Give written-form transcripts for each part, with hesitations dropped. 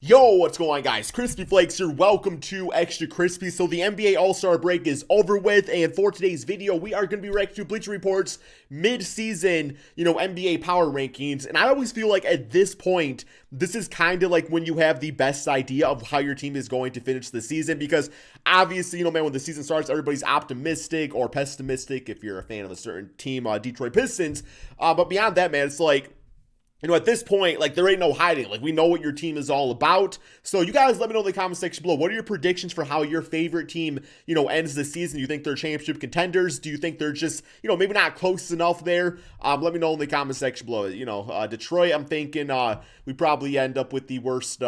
Yo, what's going on, guys? Crispy Flakes here. Welcome to Extra Crispy. So the NBA All-Star break is over with, and for today's video, we are going to be reacting to Bleacher Report's mid-season, NBA power rankings. And I always feel like at this point, this is kind of like when you have the best idea of how your team is going to finish the season, because obviously, man, when the season starts, everybody's optimistic or pessimistic if you're a fan of a certain team, Detroit Pistons. But beyond that, man, it's like, at this point, like, there ain't no hiding. Like, we know what your team is all about. So you guys let me know in the comment section below. What are your predictions for how your favorite team, ends the season? Do you think they're championship contenders? Do you think they're just, maybe not close enough there? Let me know in the comment section below. Detroit, I'm thinking we probably end up with the worst,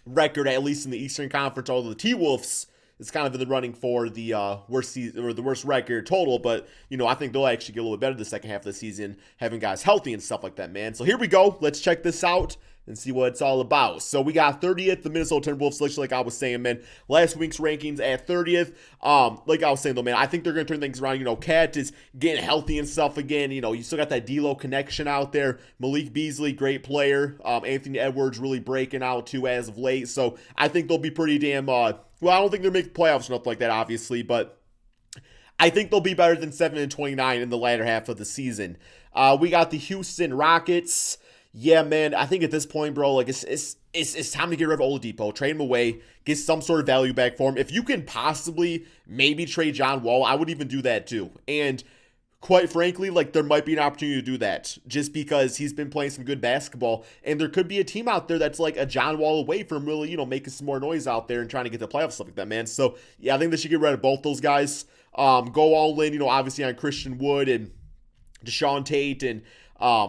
record, at least in the Eastern Conference, although the T-Wolves is kind of in the running for the worst season or the worst record total, but I think they'll actually get a little bit better the second half of the season, having guys healthy and stuff like that, man. So here we go. Let's check this out and see what it's all about. So we got 30th, the Minnesota Timberwolves selection, like I was saying, man. Last week's rankings at 30th. Like I was saying, though, man, I think they're going to turn things around. Cat is getting healthy and stuff again. You still got that D'Lo connection out there. Malik Beasley, great player. Anthony Edwards really breaking out, too, as of late. So I think they'll be pretty damn, well, I don't think they'll make the playoffs or nothing like that, obviously, but I think they'll be better than 7-29 in the latter half of the season. We got the Houston Rockets. Yeah, man, I think at this point, bro, like, it's time to get rid of Oladipo, trade him away, get some sort of value back for him. If you can possibly maybe trade John Wall, I would even do that too. And quite frankly, like, there might be an opportunity to do that just because he's been playing some good basketball, and there could be a team out there that's like a John Wall away from really, making some more noise out there and trying to get the playoffs, stuff like that, man. So, yeah, I think they should get rid of both those guys. Go all in, obviously on Christian Wood and Deshaun Tate and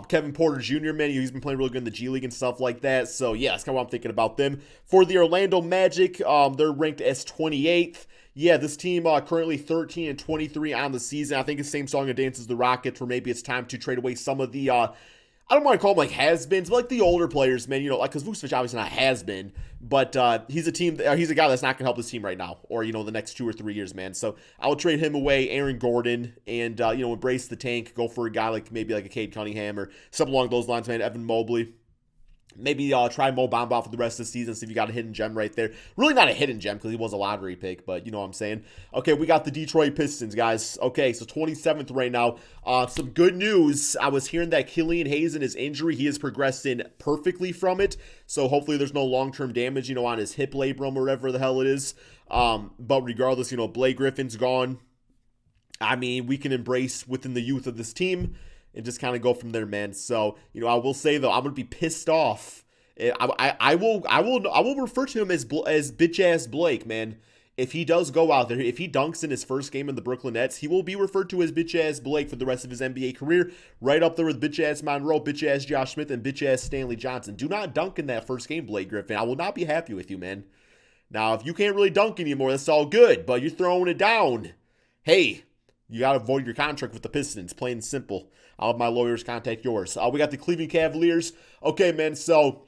Kevin Porter Jr., man, he's been playing really good in the G League and stuff like that. So, yeah, that's kind of what I'm thinking about them. For the Orlando Magic, they're ranked as 28th. Yeah, this team currently 13-23 on the season. I think it's the same song and dance as the Rockets, where maybe it's time to trade away some of the, I don't want to call them like has-beens, but like the older players, man. Like, because Vucevic obviously not has-been, but he's a guy that's not going to help this team right now or, the next 2 or 3 years, man. So I will trade him away, Aaron Gordon, and, embrace the tank, go for a guy like maybe like a Cade Cunningham or something along those lines, man, Evan Mobley. Maybe try Mo Bamba for the rest of the season, see if you got a hidden gem right there. Really not a hidden gem because he was a lottery pick, but you know what I'm saying. Okay, we got the Detroit Pistons, guys. Okay, so 27th right now. Some good news. I was hearing that Killian Hayes and his injury, he is progressing perfectly from it. So hopefully there's no long-term damage, on his hip labrum or whatever the hell it is. But regardless, Blake Griffin's gone. I mean, we can embrace within the youth of this team and just kind of go from there, man. So, I will say, though, I'm going to be pissed off. I will refer to him as bitch-ass Blake, man. If he does go out there, if he dunks in his first game in the Brooklyn Nets, he will be referred to as bitch-ass Blake for the rest of his NBA career, right up there with bitch-ass Monroe, bitch-ass Josh Smith, and bitch-ass Stanley Johnson. Do not dunk in that first game, Blake Griffin. I will not be happy with you, man. Now, if you can't really dunk anymore, that's all good, but you're throwing it down. Hey, you got to void your contract with the Pistons, plain and simple. I'll have my lawyers contact yours. We got the Cleveland Cavaliers. Okay, man, so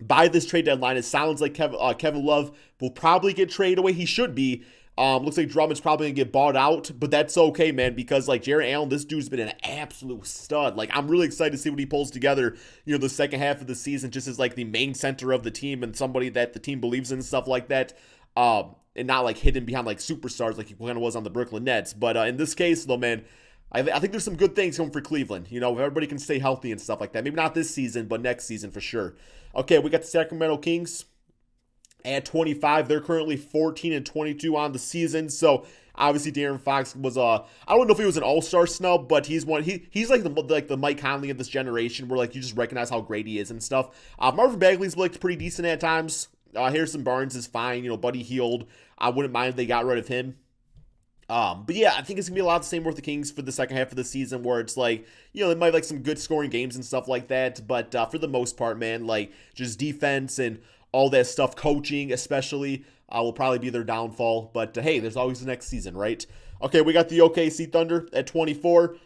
by this trade deadline, it sounds like Kevin Love will probably get traded away. He should be. Looks like Drummond's probably going to get bought out, but that's okay, man, because, like, Jarrett Allen, this dude's been an absolute stud. Like, I'm really excited to see what he pulls together, the second half of the season, just as, like, the main center of the team and somebody that the team believes in and stuff like that. And not, like, hidden behind, like, superstars like he kind of was on the Brooklyn Nets. But in this case, though, man, I think there's some good things coming for Cleveland. If everybody can stay healthy and stuff like that. Maybe not this season, but next season for sure. Okay, we got the Sacramento Kings at 25. They're currently 14-22 on the season. So obviously De'Aaron Fox was I don't know if he was an all-star snub, but he's like the Mike Conley of this generation, where like you just recognize how great he is and stuff. Marvin Bagley's looked pretty decent at times. Harrison Barnes is fine. Buddy Hield, I wouldn't mind if they got rid of him. But yeah, I think it's gonna be a lot the same with the Kings for the second half of the season, where it's like, they might like some good scoring games and stuff like that, but for the most part, man, like just defense and all that stuff, coaching especially, will probably be their downfall. But hey, there's always the next season, right? Okay, we got the OKC Thunder at 24.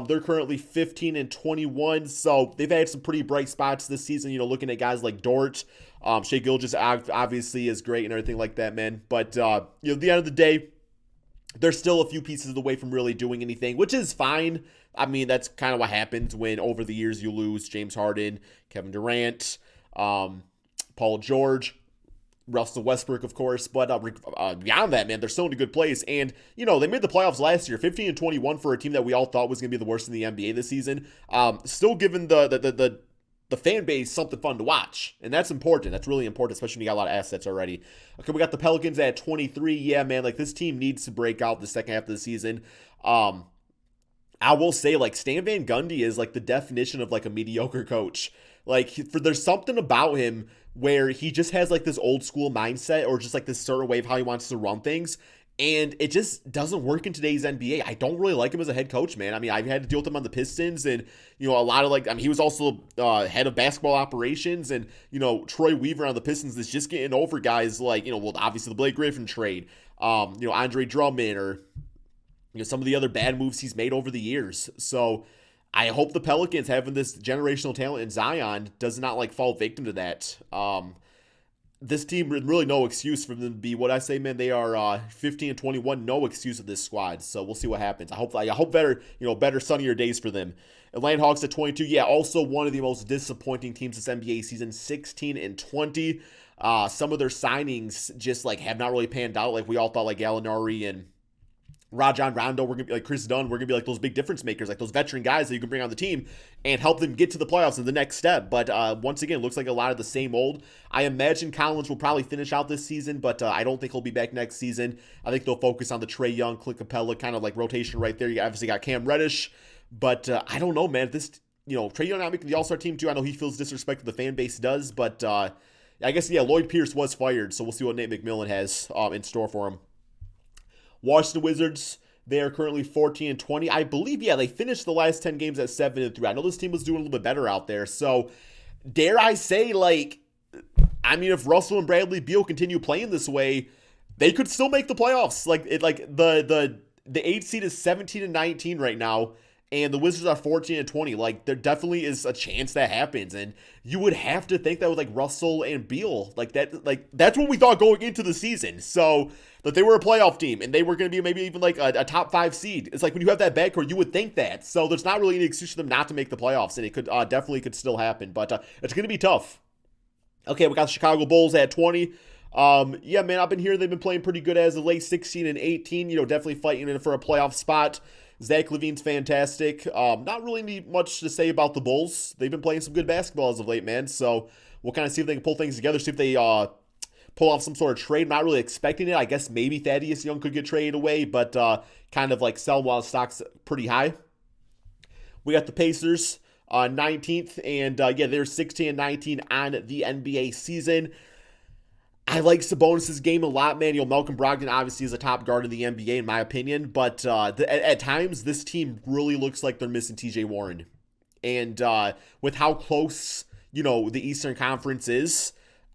They're currently 15-21, so they've had some pretty bright spots this season. Looking at guys like Dort, Shai Gilgeous obviously is great and everything like that, man. But at the end of the day, they're still a few pieces away from really doing anything, which is fine. I mean, that's kind of what happens when over the years you lose James Harden, Kevin Durant, Paul Paul George, Russell Westbrook, of course, but beyond that, man, they're still in a good place. And, they made the playoffs last year, 15-21 for a team that we all thought was going to be the worst in the NBA this season. Still giving the fan base something fun to watch, and that's important. That's really important, especially when you got a lot of assets already. Okay, we got the Pelicans at 23. Yeah, man, this team needs to break out the second half of the season. I will say, Stan Van Gundy is, the definition of, a mediocre coach. There's something about him where he just has, this old school mindset or just, this certain way of how he wants to run things. And it just doesn't work in today's NBA. I don't really like him as a head coach, man. I mean, I've had to deal with him on the Pistons and, a lot of he was also head of basketball operations and, Troy Weaver on the Pistons is just getting over guys obviously the Blake Griffin trade, Andre Drummond or, some of the other bad moves he's made over the years. So I hope the Pelicans having this generational talent in Zion does not fall victim to that. This team really no excuse for them to be what I say, man. They are 15-21, no excuse of this squad. So we'll see what happens. I hope better sunnier days for them. Atlanta Hawks at 22, yeah, also one of the most disappointing teams this NBA season, 16-20. Some of their signings just have not really panned out. We all thought Gallinari and Rajon Rondo, we're going to be Chris Dunn, we're going to be those big difference makers, those veteran guys that you can bring on the team and help them get to the playoffs in the next step. But once again, it looks like a lot of the same old. I imagine Collins will probably finish out this season, but I don't think he'll be back next season. I think they'll focus on the Trae Young, Clint Capella kind of rotation right there. You obviously got Cam Reddish, but I don't know, man. This, Trae Young not making the All-Star team too. I know he feels disrespected, the fan base does, but I guess, yeah, Lloyd Pierce was fired, so we'll see what Nate McMillan has in store for him. Washington Wizards, they are currently 14-20. I believe, yeah, they finished the last 10 games at 7-3. I know this team was doing a little bit better out there. So, dare I say, if Russell and Bradley Beal continue playing this way, they could still make the playoffs. The 8 seed is 17-19 right now, and the Wizards are 14-20. There definitely is a chance that happens, and you would have to think that with Russell and Beal, that's what we thought going into the season. So that they were a playoff team and they were going to be maybe even a top 5 seed. It's when you have that backcourt, you would think that. So there's not really any excuse for them not to make the playoffs, and it could definitely could still happen, but it's going to be tough. Okay, we got the Chicago Bulls at 20. Yeah, man, I've been hearing they've been playing pretty good as of late, 16-18. Definitely fighting in for a playoff spot. Zach LaVine's fantastic. Not really need much to say about the Bulls. They've been playing some good basketball as of late, man. So we'll kind of see if they can pull things together, see if they pull off some sort of trade. Not really expecting it. I guess maybe Thaddeus Young could get traded away, but kind of sell while stock's pretty high. We got the Pacers 19th, and yeah, they're 16-19 on the NBA season. I like Sabonis' game a lot, man. Malcolm Brogdon obviously is a top guard in the NBA, in my opinion, but at times, this team really looks like they're missing TJ Warren. And with how close, the Eastern Conference is,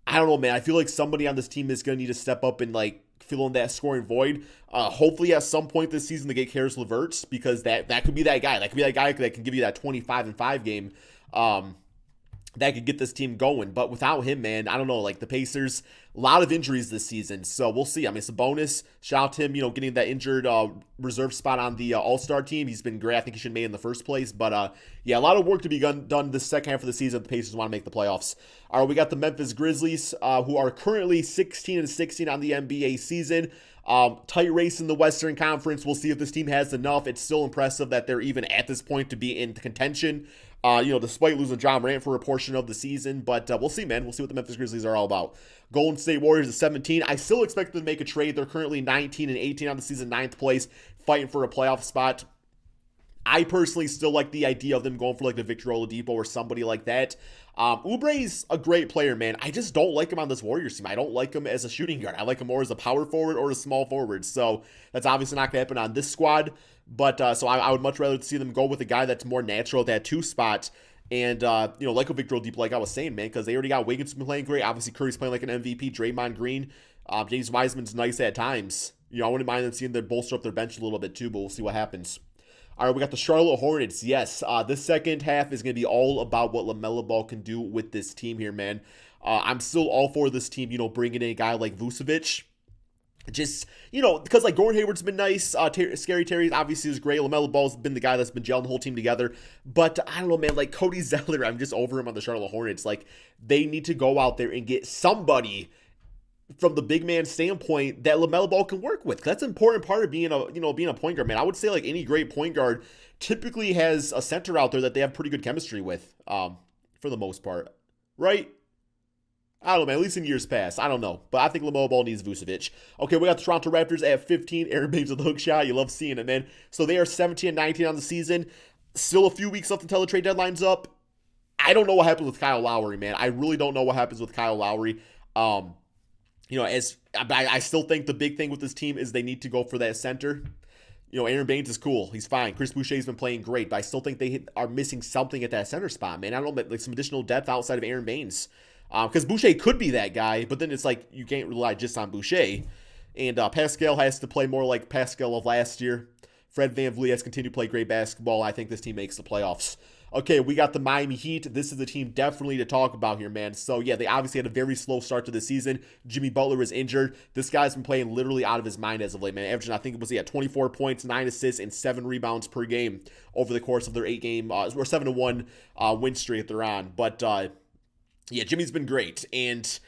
I don't know, man. I feel like somebody on this team is going to need to step up and, fill in that scoring void. Hopefully, at some point this season, they get Karis LeVert, because that could be that guy. That could be that guy that can give you that 25-5 game. That could get this team going. But without him, man, I don't know. The Pacers, a lot of injuries this season. So we'll see. I mean, Sabonis, shout out to him, getting that injured reserve spot on the All-Star team. He's been great. I think he should have made in the first place. But, yeah, a lot of work to be done this second half of the season. The Pacers want to make the playoffs. All right, we got the Memphis Grizzlies, who are currently 16-16 on the NBA season. Tight race in the Western Conference. We'll see if this team has enough. It's still impressive that they're even at this point to be in contention. Despite losing John Morant for a portion of the season. But we'll see, man. We'll see what the Memphis Grizzlies are all about. Golden State Warriors is 17. I still expect them to make a trade. They're currently 19-18 on the season, 9th place, fighting for a playoff spot. I personally still like the idea of them going for the Victor Oladipo or somebody like that. Oubre's a great player, man. I just don't like him on this Warriors team. I don't like him as a shooting guard. I like him more as a power forward or a small forward. So that's obviously not going to happen on this squad. But so I would much rather see them go with a guy that's more natural at that 2 spot. And, like a Victor Oladipo, like I was saying, man, because they already got Wiggins playing great. Obviously, Curry's playing like an MVP. Draymond Green. James Wiseman's nice at times. I wouldn't mind them seeing them bolster up their bench a little bit too, but we'll see what happens. All right, we got the Charlotte Hornets. Yes, this second half is going to be all about what LaMelo Ball can do with this team here, man. I'm still all for this team, bringing in a guy like Vucevic. Just, because like Gordon Hayward's been nice. Scary Terry obviously is great. LaMelo Ball's been the guy that's been gelling the whole team together. But I don't know, man. Like Cody Zeller, I'm just over him on the Charlotte Hornets. Like they need to go out there and get somebody from the big man standpoint that LaMelo Ball can work with. That's an important part of being a point guard, man. I would say like any great point guard typically has a center out there that they have pretty good chemistry with, for the most part, right? I don't know, man. At least in years past. I don't know. But I think LaMelo Ball needs Vucevic. Okay, we got the Toronto Raptors at 15. Aaron Baines with the hook shot. You love seeing it, man. So they are 17-19 on the season. Still a few weeks left until the trade deadline's up. I don't know what happens with Kyle Lowry, man. I really don't know what happens with Kyle Lowry. I still think the big thing with this team is they need to go for that center. Aaron Baines is cool. He's fine. Chris Boucher's been playing great, but I still think they are missing something at that center spot, man. I don't know, like some additional depth outside of Aaron Baines. Because Boucher could be that guy, but then it's like you can't rely just on Boucher. And Pascal has to play more like Pascal of last year. Fred VanVleet has continued to play great basketball. I think this team makes the playoffs. Okay, we got the Miami Heat. This is a team definitely to talk about here, man. So, yeah, they obviously had a very slow start to the season. Jimmy Butler was injured. This guy's been playing literally out of his mind as of late, man. Averaging, I think it was, 24 points, 9 assists, and 7 rebounds per game over the course of their 8-game, or 7-1 win streak that they're on. But, yeah, Jimmy's been great. And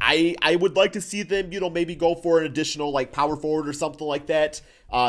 I would like to see them, maybe go for an additional, like, power forward or something like that.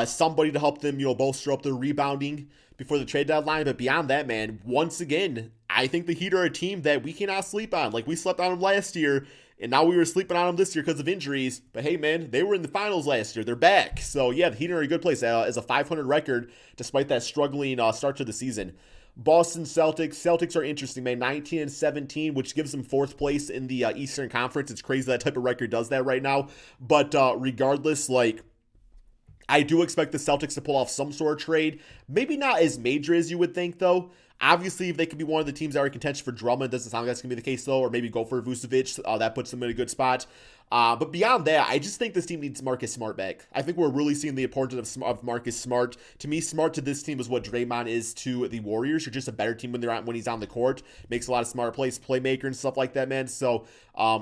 Somebody to help them, bolster up their rebounding before the trade deadline. But beyond that, man, once again, I think the Heat are a team that we cannot sleep on. Like, we slept on them last year, and now we were sleeping on them this year because of injuries. But hey, man, they were in the finals last year. They're back. So, yeah, the Heat are in a good place as a 500 record despite that struggling start to the season. Boston Celtics. Celtics are interesting, man. 19-17, which gives them 4th place in the Eastern Conference. It's crazy that type of record does that right now. But regardless, like, I do expect the Celtics to pull off some sort of trade. Maybe not as major as you would think, though. Obviously, if they could be one of the teams that are in contention for Drummond, doesn't sound like that's going to be the case, though. Or maybe go for Vucevic. That puts them in a good spot. But beyond that, I just think this team needs Marcus Smart back. I think we're really seeing the importance of Marcus Smart. To me, Smart to this team is what Draymond is to the Warriors. You're just a better team when he's on the court. Makes a lot of smart plays, playmaker and stuff like that, man. So,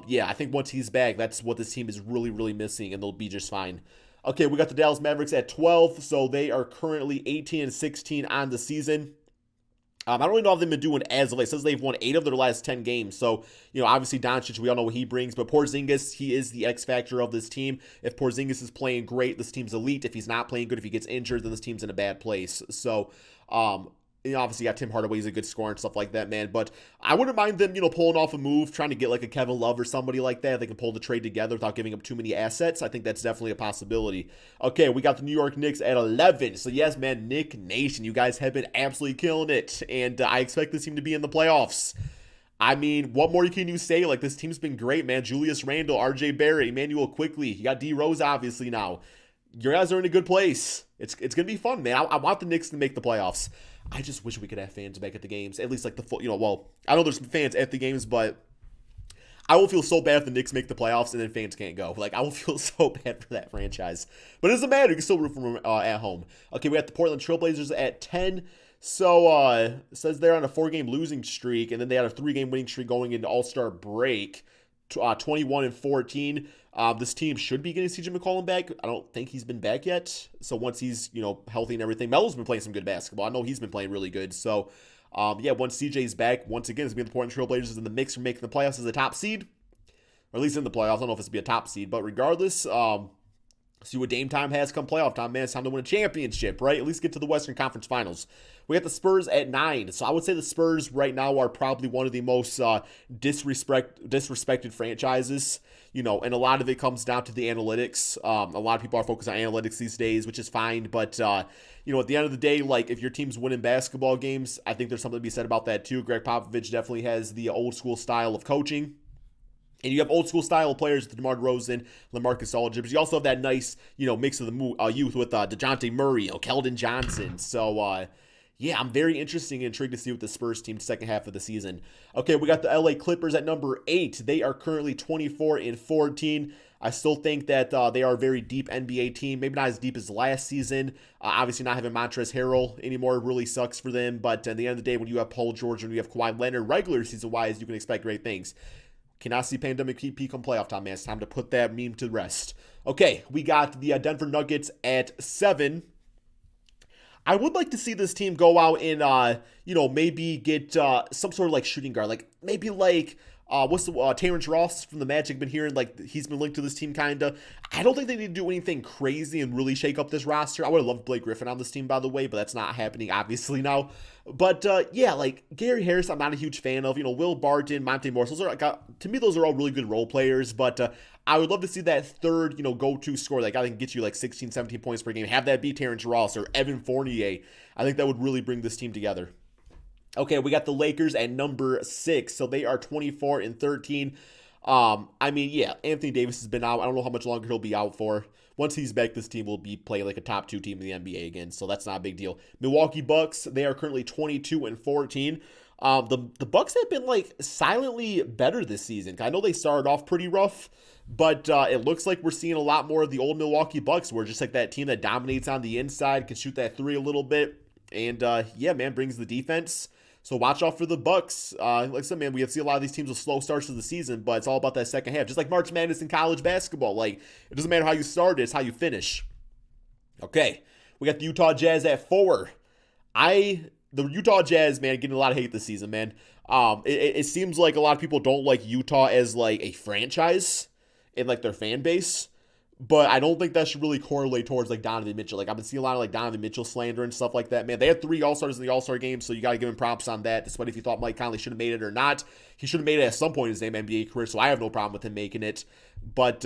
yeah, I think once he's back, that's what this team is really, really missing, and they'll be just fine. Okay, we got the Dallas Mavericks at 12, so they are currently 18-16 on the season. I don't really know if they've been doing as of late. It says they've won 8 of their last 10 games. So, obviously Doncic, we all know what he brings. But Porzingis, he is the X factor of this team. If Porzingis is playing great, this team's elite. If he's not playing good, if he gets injured, then this team's in a bad place. So, obviously you got Tim Hardaway, he's a good scorer and stuff like that, man. But I wouldn't mind them, pulling off a move, trying to get like a Kevin Love or somebody like that. They can pull the trade together without giving up too many assets. I think that's definitely a possibility. Okay, we got the New York Knicks at 11. So yes, man, Nick Nation, you guys have been absolutely killing it. And I expect this team to be in the playoffs. I mean, what more can you say? Like, this team's been great, man. Julius Randle, RJ Barrett, Emmanuel Quickley. You got D Rose, obviously, now. Your guys are in a good place. It's going to be fun, man. I want the Knicks to make the playoffs. I just wish we could have fans back at the games. At least like the full, well, I know there's fans at the games, but I will feel so bad if the Knicks make the playoffs and then fans can't go. Like, I will feel so bad for that franchise. But it doesn't matter. You can still root for them at home. Okay, we got the Portland Trailblazers at 10. So, it says they're on a 4-game losing streak, and then they had a 3-game winning streak going into All-Star break. 21-14. This team should be getting CJ McCollum back. I don't think he's been back yet. So once he's, healthy and everything, Melo's been playing some good basketball. I know he's been playing really good. So, yeah, once CJ's back, once again, it's going to be the Portland Trailblazers in the mix for making the playoffs as a top seed. Or at least in the playoffs. I don't know if it's going to be a top seed. But regardless, see what Dame time has come playoff time, man. It's time to win a championship, right? At least get to the Western Conference Finals. We got the Spurs at 9. So I would say the Spurs right now are probably one of the most disrespected franchises. And a lot of it comes down to the analytics. A lot of people are focused on analytics these days, which is fine. But, at the end of the day, like, if your team's winning basketball games, I think there's something to be said about that too. Greg Popovich definitely has the old school style of coaching. And you have old school style of players with DeMar DeRozan, LaMarcus Aldridge. But you also have that nice, mix of the youth with DeJounte Murray, Keldon Johnson. So, yeah, I'm very interested and intrigued to see what the Spurs team second half of the season. Okay, we got the LA Clippers at number 8. They are currently 24-14. I still think that they are a very deep NBA team. Maybe not as deep as last season. Obviously, not having Montrezl Harrell anymore really sucks for them. But at the end of the day, when you have Paul George and you have Kawhi Leonard regular season-wise, you can expect great things. Cannot see Pandemic PP come playoff time, man. It's time to put that meme to rest. Okay, we got the Denver Nuggets at 7. I would like to see this team go out and, maybe get some sort of, like, shooting guard. Like, maybe, like, Terrence Ross from the Magic. Been hearing, like, he's been linked to this team, kind of. I don't think they need to do anything crazy and really shake up this roster. I would have loved Blake Griffin on this team, by the way, but that's not happening, obviously, now. But, like, Gary Harris, I'm not a huge fan of. Will Barton, Monte Morris, to me, those are all really good role players, but I would love to see that third, go-to scorer that guy that can get you, like, 16, 17 points per game. Have that be Terrence Ross or Evan Fournier. I think that would really bring this team together. Okay, we got the Lakers at number 6, so they are 24-13. Anthony Davis has been out. I don't know how much longer he'll be out for. Once he's back, this team will be playing like a top 2 team in the NBA again, so that's not a big deal. Milwaukee Bucks, they are currently 22-14. The Bucks have been like silently better this season. I know they started off pretty rough, but it looks like we're seeing a lot more of the old Milwaukee Bucks, where just like that team that dominates on the inside, can shoot that 3 a little bit, and brings the defense. So watch out for the Bucks. Like I said, man, we have seen a lot of these teams with slow starts to the season, but it's all about that second half. Just like March Madness in college basketball. Like, it doesn't matter how you start, it's how you finish. Okay, we got the Utah Jazz at 4. The Utah Jazz, man, getting a lot of hate this season, man. It seems like a lot of people don't like Utah as, like, a franchise in, like, their fan base. But I don't think that should really correlate towards, like, Donovan Mitchell. Like, I've been seeing a lot of, like, Donovan Mitchell slander and stuff like that, man. They had 3 All-Stars in the All-Star game, so you got to give him props on that, despite if you thought Mike Conley should have made it or not. He should have made it at some point in his NBA career, so I have no problem with him making it. But,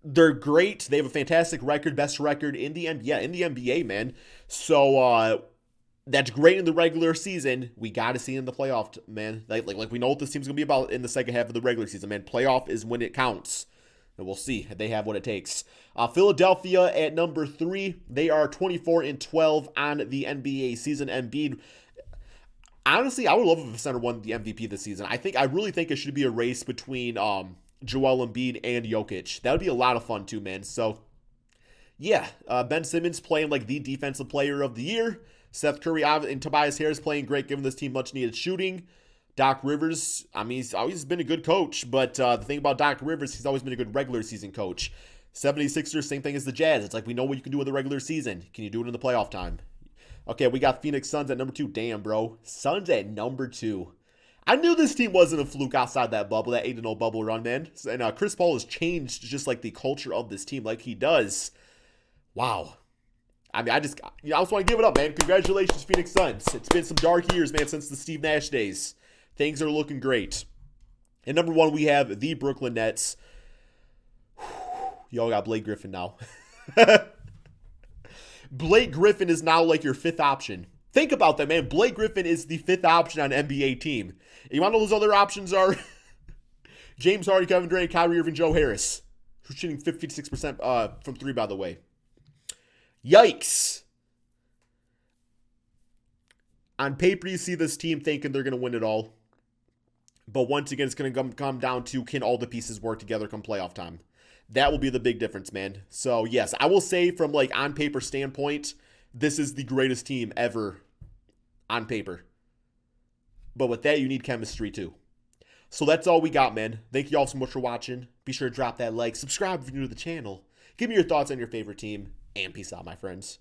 they're great. They have a fantastic record, best record in the NBA, man. So, that's great in the regular season. We got to see it in the playoff, man. Like we know what this team's going to be about in the second half of the regular season, man. Playoff is when it counts. And we'll see if they have what it takes. Philadelphia at number 3. They are 24-12 on the NBA season. Embiid, honestly, I would love if a center won the MVP this season. I really think it should be a race between Joel Embiid and Jokic. That would be a lot of fun too, man. So, Ben Simmons playing like the defensive player of the year. Seth Curry and Tobias Harris playing great, giving this team much needed shooting. Doc Rivers, he's always been a good coach, but the thing about Doc Rivers, he's always been a good regular season coach. 76ers, same thing as the Jazz. It's like, we know what you can do in the regular season. Can you do it in the playoff time? Okay, we got Phoenix Suns at number 2. Damn, bro. Suns at number 2. I knew this team wasn't a fluke outside that bubble, that 8-0 bubble run, man. And Chris Paul has changed just like the culture of this team like he does. Wow. I just want to give it up, man. Congratulations, Phoenix Suns. It's been some dark years, man, since the Steve Nash days. Things are looking great. And number 1, we have the Brooklyn Nets. Y'all got Blake Griffin now. Blake Griffin is now like your 5th option. Think about that, man. Blake Griffin is the 5th option on an NBA team. And you want to know those other options are? James Harden, Kevin Durant, Kyrie Irving, Joe Harris, who's shooting 56% from 3, by the way. Yikes. On paper, you see this team thinking they're going to win it all. But once again, it's going to come down to, can all the pieces work together come playoff time? That will be the big difference, man. So, yes, I will say from, like, on paper standpoint, this is the greatest team ever on paper. But with that, you need chemistry, too. So that's all we got, man. Thank you all so much for watching. Be sure to drop that like. Subscribe if you're new to the channel. Give me your thoughts on your favorite team. And peace out, my friends.